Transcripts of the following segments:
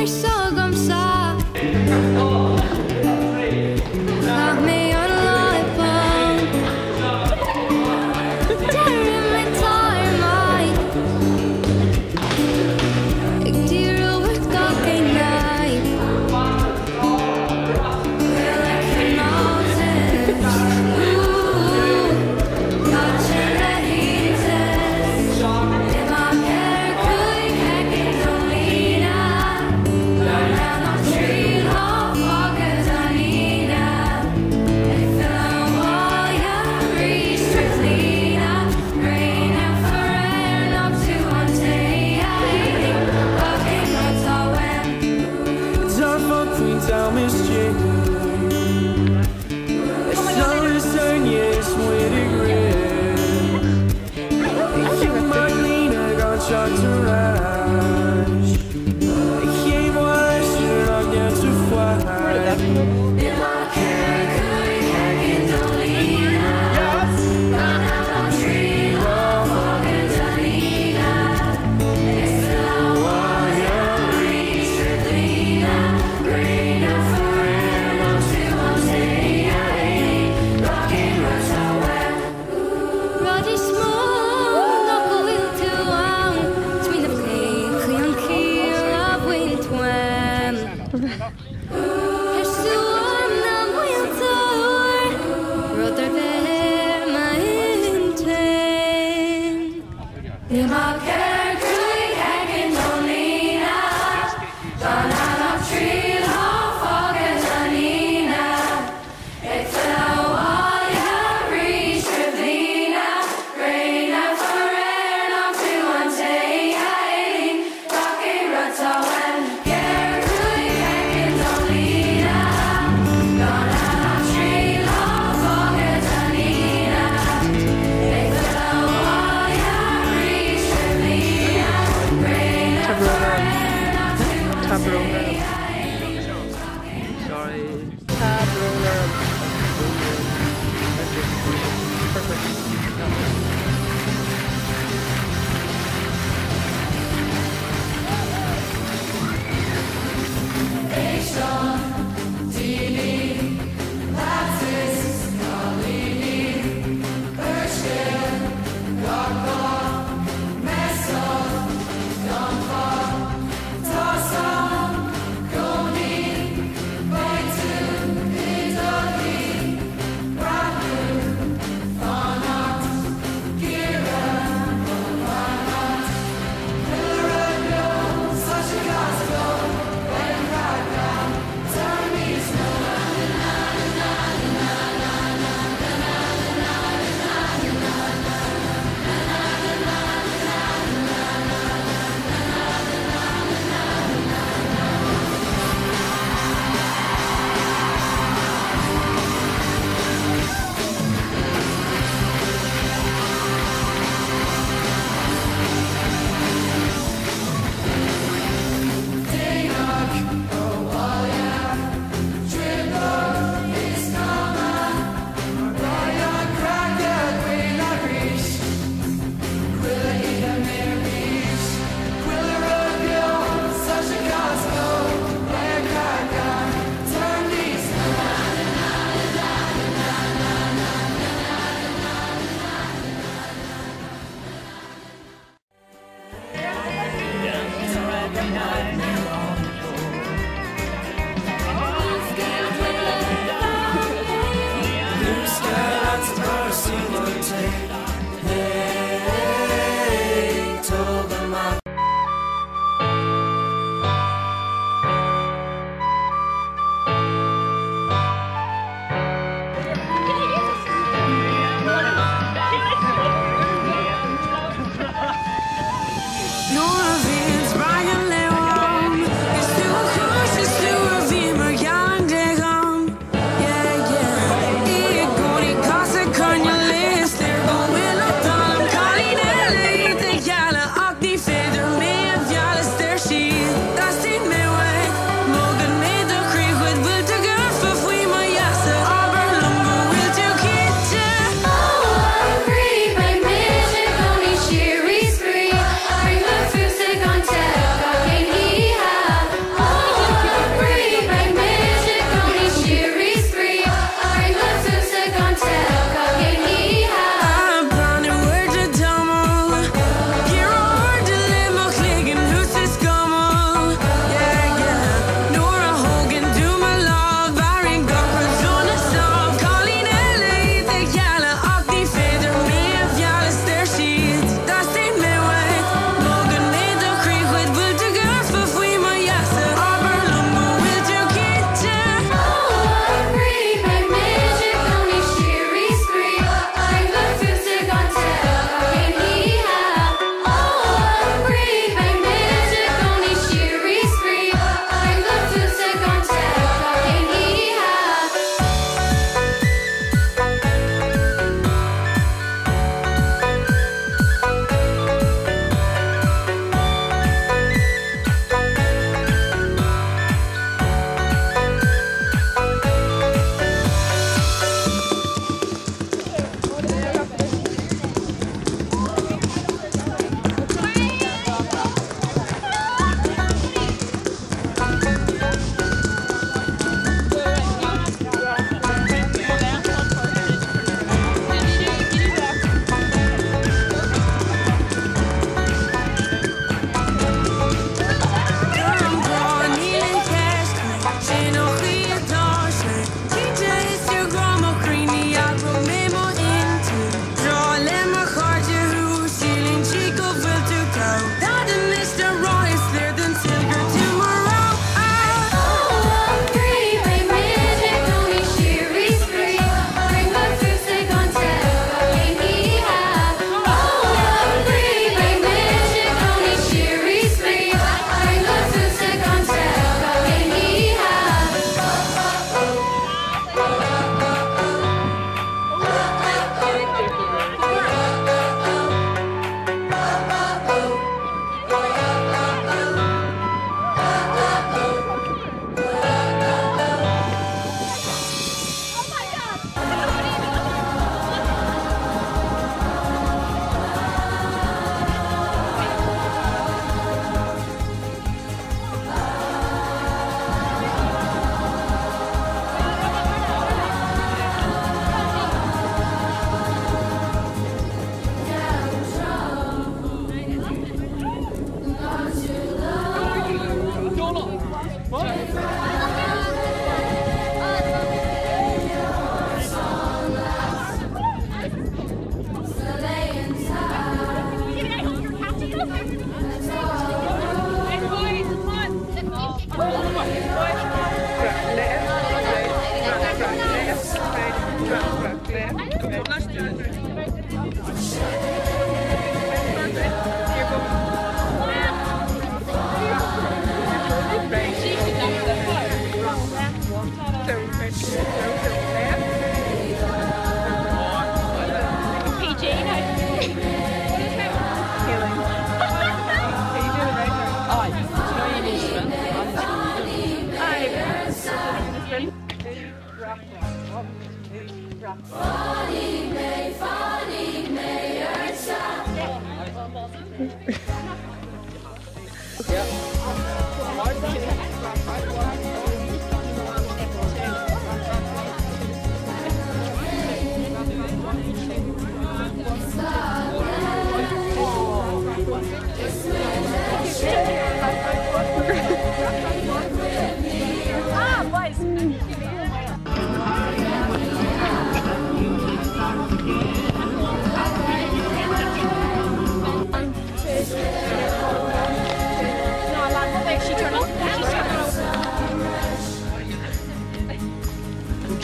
så comme ça. Got me on life tearing me tarmai. Ik dier over dagen night. We're like mountains. Touching the heat. In my hair, could hacking Dolina. Learn how to treat all fuckers I need. If the wire reach Triclina, rain and foreign up to one day. Fucking what's all when. Time for Queenstown mischief. Listen, yes, with a grin. You might lean, I got shot to rush. Came wise, should I get to fly? In my hair, could hacking Dolina. Learn how to treat all fuckers I need. If the wire reach Triclina, rain and foreign up to one day. Rocking what's all when. Roddy smooth, look a will to one. Twin the play, clean kill of wind twam. Here's to warm the winter. Rotter bear my intent. In my care, could hacking Dolina. Done out of tree, how fuckers I need. If the wire reach Triclina, rain and foreign up to one day. Fucking ruts all when. Yeah, could hacking Dolina. Done out of tree, how fuckers I need. If the wire reach Triclina, rain and foreign up to one day. Sorry. Tab roller. Perfect.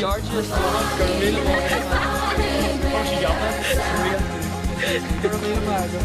Georgia Caramelo Come si chiama? Caramelo mago.